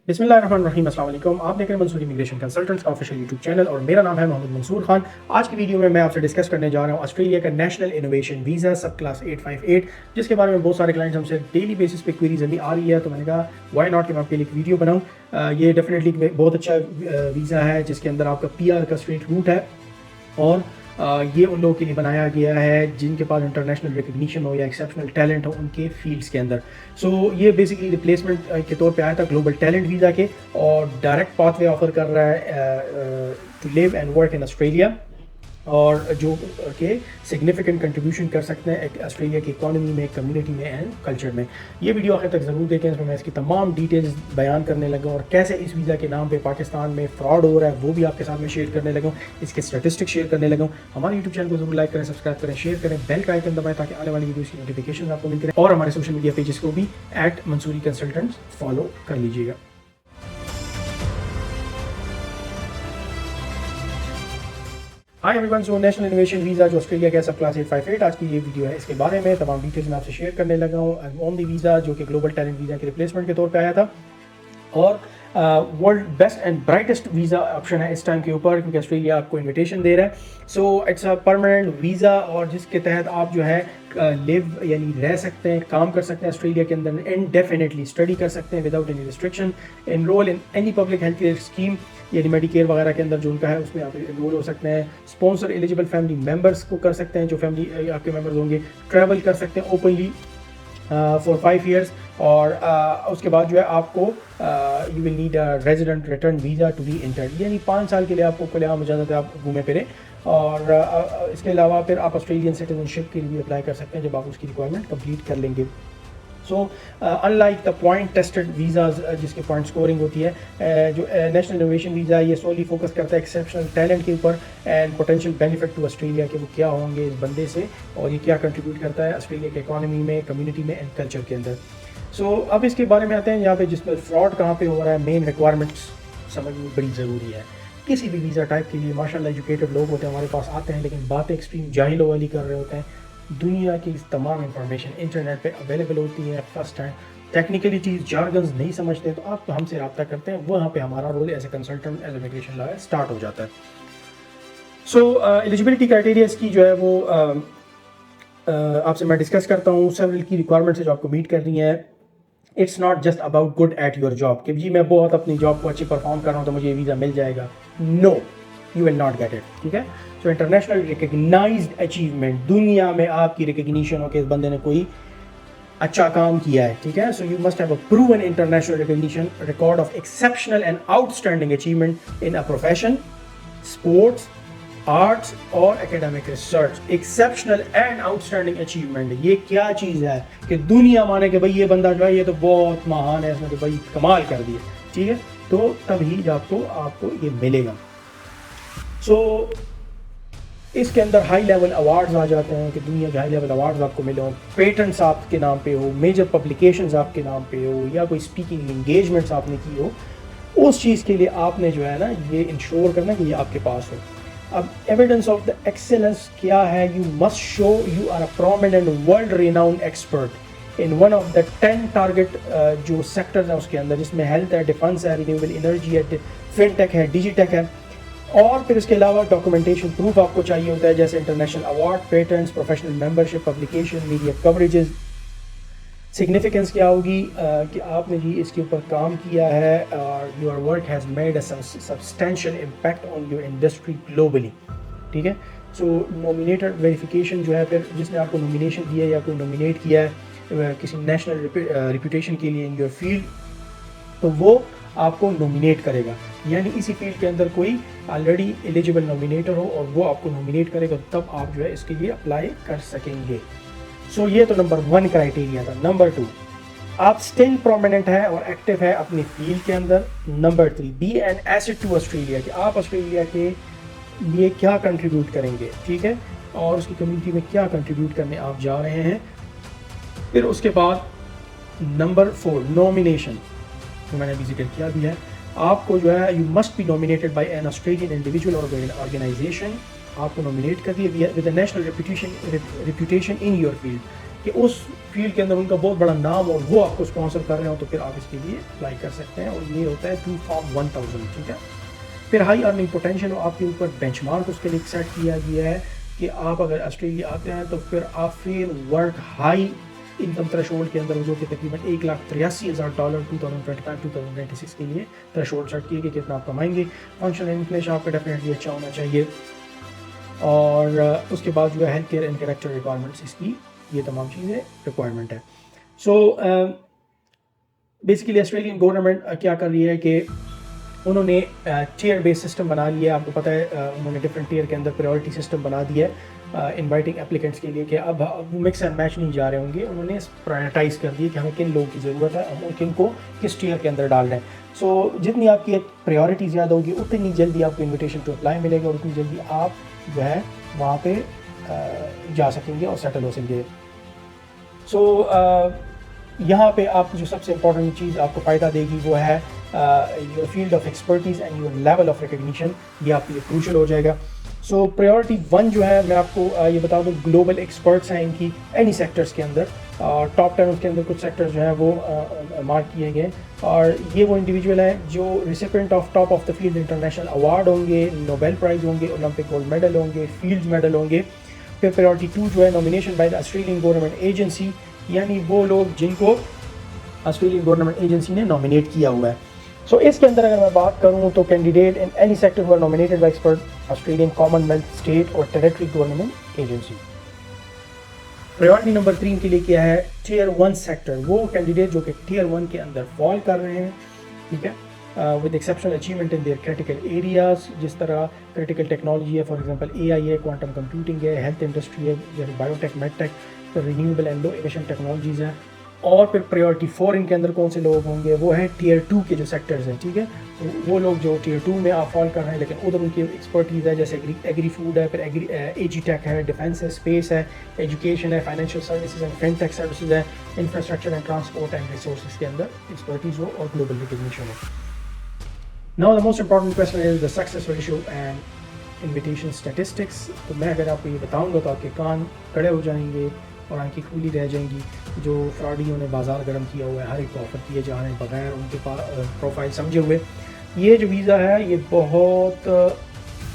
बिस्मिल्लाहिर्रहमानिर्रहीम, अस्सलाम वालेकुम। आप देख रहे हैं मंसूर इमिग्रेशन कंसल्टेंट्स का ऑफिशियल यूट्यूब चैनल और मेरा नाम है मोहम्मद मंसूर खान। आज की वीडियो में मैं आपसे डिस्कस करने जा रहा हूँ ऑस्ट्रेलिया का नेशनल इनोवेशन वीज़ा सब क्लास 858, जिसके बारे में बहुत सारे क्लाइंट्स हमसे डेली बेसिस पे क्वेरीज अभी आ रही है। तो मैंने कहा वाई नॉट कि मैं आपके लिए एक वीडियो बनाऊँ। ये डेफिनेटली बहुत अच्छा वीज़ा है जिसके अंदर आपका PR का स्ट्रेट रूट है और ये उन लोगों के लिए बनाया गया है जिनके पास इंटरनेशनल रिकग्निशन हो या एक्सेप्शनल टैलेंट हो उनके फील्ड्स के अंदर। ये बेसिकली रिप्लेसमेंट के तौर पे आया था ग्लोबल टैलेंट वीज़ा के, और डायरेक्ट पाथवे ऑफर कर रहा है to live and work in Australia, और जो के सिग्निफिकेंट कंट्रीब्यूशन कर सकते हैं ऑस्ट्रेलिया की इकोनॉमी में, कम्युनिटी में एंड कल्चर में। ये वीडियो आखिर तक ज़रूर देखें, इसमें मैं इसकी तमाम डिटेल्स बयान करने लगा और कैसे इस वीज़ा के नाम पे पाकिस्तान में फ्रॉड हो रहा है वो भी आपके साथ में शेयर करने लगा, इसके स्टैटिस्टिक्स शेयर करने लगा। हमारे यूट्यूब चैनल को जरूर लाइक करें, सब्सक्राइब करें, शेयर करें, बेल का आइकन दबाएं ताकि आने वाली वीडियोज़ की नोटिफिकेशन आपको मिलती रहे, और हमारे सोशल मीडिया पेजेस को भी @मंसूरी कंसल्टेंट्स फॉलो कर लीजिएगा। Hi everyone, so national innovation visa जो ऑस्ट्रेलिया का सब क्लास 858, आज की ये वीडियो है इसके बारे में तमाम डिटेल्स मैं आपसे शेयर करने लगा हूँ। ऑन दी वीज़ा जो कि ग्लोबल टैलेंट वीज़ा के रिप्लेसमेंट के तौर पे आया था, और world best and brightest visa option है इस टाइम के ऊपर, क्योंकि ऑस्ट्रेलिया आपको इनविटेशन दे रहा है। So it's a permanent visa, और जिसके तहत आप जो है लिव यानी रह सकते हैं, काम कर सकते हैं ऑस्ट्रेलिया के अंदर, इंडेफिनेटली स्टडी कर सकते हैं without any restriction, enrol in any public health care scheme यानी मेडिकेयर वगैरह के अंदर जो उनका है उसमें आप एनरोल हो सकते हैं। स्पॉन्सर एलिजिबल फैमिली मेम्बर्स को कर सकते हैं, जो फैमिली आपके मेम्बर्स होंगे। ट्रैवल कर सकते हैं ओपनली फॉर 5 ईयर्स, और उसके बाद जो है आपको you will need a resident return visa to be entered, यानी 5 साल के लिए आपको खुलेआम इजाज़त है, आप घूमे फिरे। और इसके अलावा फिर आप ऑस्ट्रेलियन सिटीजनशिप के लिए अप्लाई कर सकते हैं जब आप उसकी रिक्वायरमेंट कंप्लीट कर लेंगे। So unlike the point tested visas जिसके पॉइंट स्कोरिंग होती है, जो नेशनल इनोवेशन वीज़ा ये सोली फोकस करता है एक्सेप्शनल टैलेंट के ऊपर and potential benefit to Australia के वो क्या होंगे इस बंदे से, और ये क्या कंट्रीब्यूट करता है ऑस्ट्रेलिया के इकोनॉमी में, कम्युनिटी में एंड कल्चर के अंदर। अब इसके बारे में आते हैं यहाँ पे, जिसमें फ्रॉड कहाँ पे हो रहा है, मेन रिक्वायरमेंट्स समझनी बड़ी ज़रूरी है। किसी भी वीज़ा टाइप के लिए माशाल्लाह एजुकेटेड लोग होते हैं हमारे पास आते हैं, लेकिन बातें एक्सट्रीम जाहिलों वाली कर रहे होते हैं। दुनिया की तमाम इंफॉर्मेशन इंटरनेट पे अवेलेबल होती है फर्स्ट हैंड, टेक्निकली चीज़ जार्गन्स नहीं समझते तो आप हमसे रब्ता करते हैं, वहाँ पे हमारा role as a consultant, as immigration lawyer start हो जाता है। एलिजिबिलिटी क्राइटेरिया की जो है वो आपसे मैं डिस्कस करता हूँ। सेवरल की रिक्वायरमेंट्स है जो आपको मीट करनी है। It's not just about good at your job कि जी मैं बहुत अपनी जॉब को अच्छी परफॉर्म कर रहा हूँ तो मुझे ये वीज़ा मिल जाएगा। No, you will not get it. ठीक है, सो इंटरनेशनल रिकग्नाइज्ड अचीवमेंट, दुनिया में आपकी रिकग्निशन हो कि इस बंदे ने कोई अच्छा काम किया है। ठीक है, so you must have a proven international recognition record of exceptional and outstanding achievement in a profession, sports, arts और academic research. Exceptional and outstanding achievement, ये क्या चीज़ है कि दुनिया माने कि भाई ये बंदा जो है ये तो बहुत महान है, इसने तो भाई कमाल कर दिया। ठीक है, तो तभी आपको ये मिलेगा। इसके अंदर हाई लेवल अवार्ड्स आ जाते हैं कि दुनिया के हाई लेवल अवार्ड्स आपको मिले हों, पेटेंट्स आपके नाम पे हो, मेजर पब्लिकेशंस आपके नाम पे हो, या कोई स्पीकिंग इंगेजमेंट्स आपने की हो, उस चीज़ के लिए आपने जो है ना ये इंश्योर करना कि ये आपके पास हो। अब एविडेंस ऑफ द एक्सेलेंस क्या है? You must show you are a prominent world renowned expert in one of the 10 target जो सेक्टर्स हैं उसके अंदर, जिसमें हेल्थ है, डिफेंस है, रिन्यूएबल एनर्जी है, फिनटेक है, डिजिटेक है। और फिर इसके अलावा डॉक्यूमेंटेशन प्रूफ आपको चाहिए होता है, जैसे international award, patents, professional membership, publication, media coverages. Significance क्या होगी कि आपने जी इसके ऊपर काम किया है और your work has made a substantial impact on your industry globally. ठीक है, सो नॉमिनेटेड वेरिफिकेशन जो है, फिर जिसने आपको नॉमिनेशन दिया या कोई नॉमिनेट किया है किसी नेशनल रिप्यूटेशन के लिए इन योर फील्ड, तो वो आपको नॉमिनेट करेगा, यानी इसी फील्ड के अंदर कोई ऑलरेडी एलिजिबल नॉमिनेटर हो और वो आपको नॉमिनेट करेगा, तब आप जो है इसके लिए अप्लाई कर सकेंगे। ये तो नंबर 1 क्राइटेरिया था। नंबर 2, आप स्टिल प्रोमिनेंट है और एक्टिव है अपनी फील्ड के अंदर। Number 3, be an asset to Australia, कि आप ऑस्ट्रेलिया के लिए क्या कंट्रीब्यूट करेंगे। ठीक है, और उसकी कम्युनिटी में क्या कंट्रीब्यूट करने आप जा रहे हैं। फिर उसके बाद नंबर 4, नॉमिनेशन, जो मैंने अभी जिक्र किया भी है, आपको जो है you must be nominated by an Australian individual और ऑर्गेनाइजेशन, आपको नॉमिनेट कर दिया with a national reputation in your field, कि उस फील्ड के अंदर उनका बहुत बड़ा नाम और वो आपको स्पॉन्सर कर रहे हो, तो फिर आप इसके लिए अप्लाई कर सकते हैं। और ये होता है टू फॉर्म 1000, ठीक है। फिर हाई अर्निंग पोटेंशियल, आपके ऊपर बेंचमार्क उसके लिए सेट किया गया है कि आप अगर ऑस्ट्रेलिया आते हैं तो फिर आप फिर वर्क हाई इनकम थ्रेशोल्ड के अंदर, जो कि तकरीबन $1,83,000 2025-2026 के लिए थ्रेशोल्ड सेट किए कि कितना आप कमाएंगे। फंक्शनल इंग्लिश आपका डेफिनेटली अच्छा होना चाहिए, और उसके बाद जो है health care and character requirements, इसकी ये तमाम चीज़ें रिक्वायरमेंट है। सो बेसिकली ऑस्ट्रेलियन गवर्नमेंट क्या कर रही है कि उन्होंने टियर बेस्ड सिस्टम बना लिया है। आपको पता है उन्होंने डिफरेंट टियर के अंदर प्रायोरिटी सिस्टम बना दिया है इनवाइटिंग एप्लीकेंट्स के लिए, कि अब मिक्स एंड मैच नहीं जा रहे होंगे। उन्होंने प्रायोरिटाइज कर दिया कि हमें किन लोगों की ज़रूरत है, हम किन को किस टियर के अंदर डाल रहे हैं। सो जितनी आपकी प्रायोरिटी ज़्यादा होगी उतनी जल्दी आपको इन्विटेशन टू अप्लाई मिलेगा, और उतनी जल्दी आप जो है वहाँ पे जा सकेंगे और सेटल हो सकेंगे। सो यहाँ पे आप जो सबसे इम्पोर्टेंट चीज़ आपको फ़ायदा देगी वो है your field of expertise and your level of recognition, ये आपके लिए क्रूशल हो जाएगा। सो प्रायोरिटी 1 जो है, मैं आपको ये बता दूँ, ग्लोबल एक्सपर्ट्स हैं इनकी एनी सेक्टर्स के अंदर। टॉप 10 उसके अंदर कुछ सेक्टर्स जो हैं वो मार्क किए गए, और ये वो इंडिविजुअल हैं जो recipient of top of the field international award होंगे, नोबेल प्राइज़ होंगे, ओलंपिक गोल्ड मेडल होंगे, फील्ड मेडल होंगे। फिर प्रायोरिटी 2 जो है, nomination by the Australian government agency, यानी वो लोग जिनको ऑस्ट्रेलियन गवर्नमेंट एजेंसी ने नॉमिनेट किया हुआ है। सो इसके अंदर अगर मैं बात करूं तो candidate in any sector who are nominated by expert Australian Commonwealth state और territory government agency. Priority number 3 के लिए क्या है, टियर 1 सेक्टर, वो कैंडिडेट जो कि टियर 1 के अंदर फॉल कर रहे हैं, ठीक है, with exceptional achievement in their critical areas, जिस तरह क्रिटिकल टेक्नोलॉजी है, फॉर एग्जांपल AI है, क्वांटम कंप्यूटिंग है, हेल्थ इंडस्ट्री है जैसे बायोटेक, मेडटेक, फिर renewable and low emission technologies हैं। और फिर प्रायोरिटी 4 इनके अंदर कौन से लोग होंगे, वो है टियर 2 के जो सेक्टर्स हैं, ठीक है। तो वो लोग जो टियर 2 में आप फॉल कर रहे हैं लेकिन उधर उनकी एक्सपर्टीज़ है, जैसे एग्री फूड है, फिर एजी टेक है, डिफेंस है, स्पेस है, एजुकेशन है, financial services and fintech services है, infrastructure and transport and resources के अंदर एक्सपर्टीज़ हो और ग्लोबल रिकग्निशन हो। Now the most important question is the success ratio and invitation statistics. तो मैं अगर आपको ये बताऊँगा तो आपके कान खड़े हो जाएंगे और आंखें खुली रह जाएंगी। जो फ्रॉडियों ने बाज़ार गर्म किया हुआ है, हर एक को ऑफ़र किए जा रहे हैं बगैर उनके पास प्रोफाइल समझे हुए। ये जो वीज़ा है ये बहुत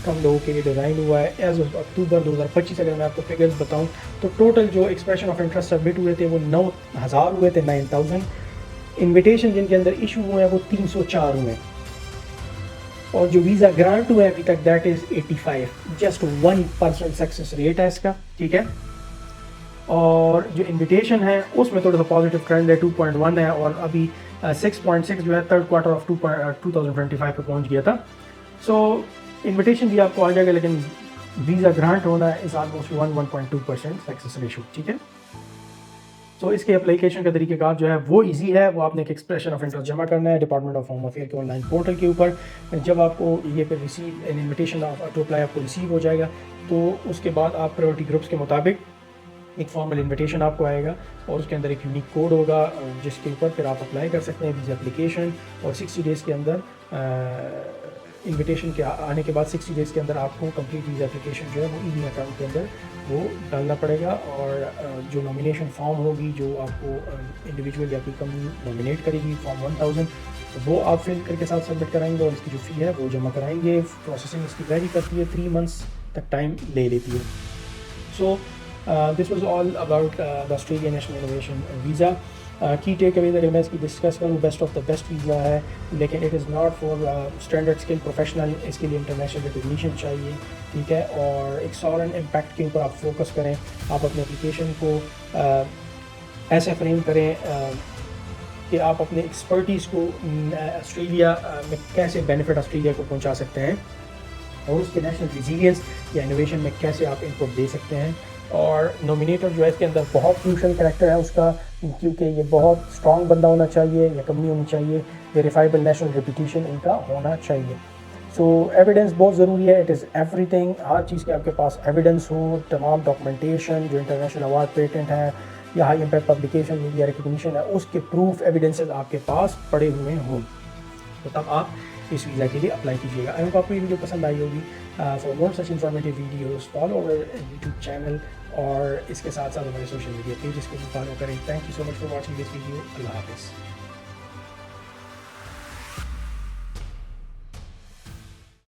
कम लोगों के लिए डिज़ाइन हुआ है। एज ऑफ अक्टूबर 2025 अगर मैं आपको फिगर्स बताऊं तो टोटल जो एक्सप्रेशन ऑफ इंटरेस्ट सबमिट हुए थे वो 9,000 हुए थे, 9,000। इन्विटेशन जिनके अंदर इशू हुए हैं वो 304 हुए हैं, और जो वीज़ा ग्रांट हुआ है अभी तक that is 85, just 1% success rate है इसका, ठीक है। और जो इन्विटेशन है उसमें थोड़ा सा पॉजिटिव ट्रेंड है, 2.1 है, और अभी 6.6 जो है थर्ड क्वार्टर ऑफ 2025 पे पहुंच गया था। सो इन्विटेशन भी आपको आ जाएगा, लेकिन वीज़ा ग्रांट होना है इस ऑलमोस्ट 1.2% सक्सेस रेशो, ठीक है। सो इसके एप्लीकेशन का तरीक़ेकार जो है वो इजी है। वो आपने एक एक्सप्रेशन ऑफ इंटरेस्ट जमा करना है डिपार्टमेंट ऑफ होम अफेयर के ऑनलाइन पोर्टल के ऊपर। जब आपको ये पे receive an invitation to apply आपको रिसीव हो जाएगा तो उसके बाद आप प्रायोरिटी ग्रुप्स के मुताबिक एक फॉर्मल इन्विटेशन आपको आएगा और उसके अंदर एक यूनिक कोड होगा जिसके ऊपर फिर आप अप्लाई कर सकते हैं वीज़ा एप्लीकेशन। और 60 डेज़ के अंदर इन्विटेशन के आने के बाद 60 डेज़ के अंदर आपको कंप्लीट वीज़ा एप्लीकेशन जो है वो ईमेल अकाउंट के अंदर वो डालना पड़ेगा। और जो नॉमिनेशन फॉर्म होगी जो आपको इंडिविजुअल या कोई कंपनी नॉमिनेट करेगी फॉर्म 1000 वो आप फिल करके साथ सबमिट कराएंगे और इसकी जो फ़ी है वो जमा कराएंगे। प्रोसेसिंग इसकी वेरी करती है, 3 मंथ्स तक टाइम ले लेती है। So this was all about the Australia national innovation visa. की टेक अवेज अगर मैं इसकी डिस्कस करूँ, best of the best visa है, लेकिन it is not for standard skill professional. इसके लिए इंटरनेशनल रिकग्निशन चाहिए, ठीक है। और एक सॉवरेन इम्पैक्ट के ऊपर आप फोकस करें। आप अपने एप्लीकेशन को ऐसे फ्रेम करें कि आप अपने एक्सपर्टीज़ को ऑस्ट्रेलिया में कैसे बेनिफिट ऑस्ट्रेलिया को पहुँचा सकते हैं और उसके नेशनल रिजिलियंस या इनोवेशन में कैसे आप इनको दे सकते हैं। और नॉमिनेटर जो है इसके अंदर बहुत क्रूशल कैरेक्टर है उसका, क्योंकि ये बहुत स्ट्रॉन्ग बंदा होना चाहिए या कंपनी होनी चाहिए, वेरीफाइबल नेशनल रेपुटेशन इनका होना चाहिए। सो एविडेंस बहुत ज़रूरी है, इट इज़ एवरीथिंग। हर चीज़ के आपके पास एविडेंस हो, तमाम डॉक्यूमेंटेशन जो इंटरनेशनल अवार्ड पेटेंट है या high impact publication media recognition है उसके प्रूफ एविडेंसेस आपके पास पड़े हुए हों, तो तब आप इस वीज़ा के लिए अप्लाई कीजिएगा। आई होप आपको ये वीडियो पसंद आई होगी। For more such informative videos follow our YouTube channel और इसके साथ साथ हमारे सोशल मीडिया पेजेस को भी फॉलो करें। Thank you so much for watching this video. अल्लाह हाफिज़।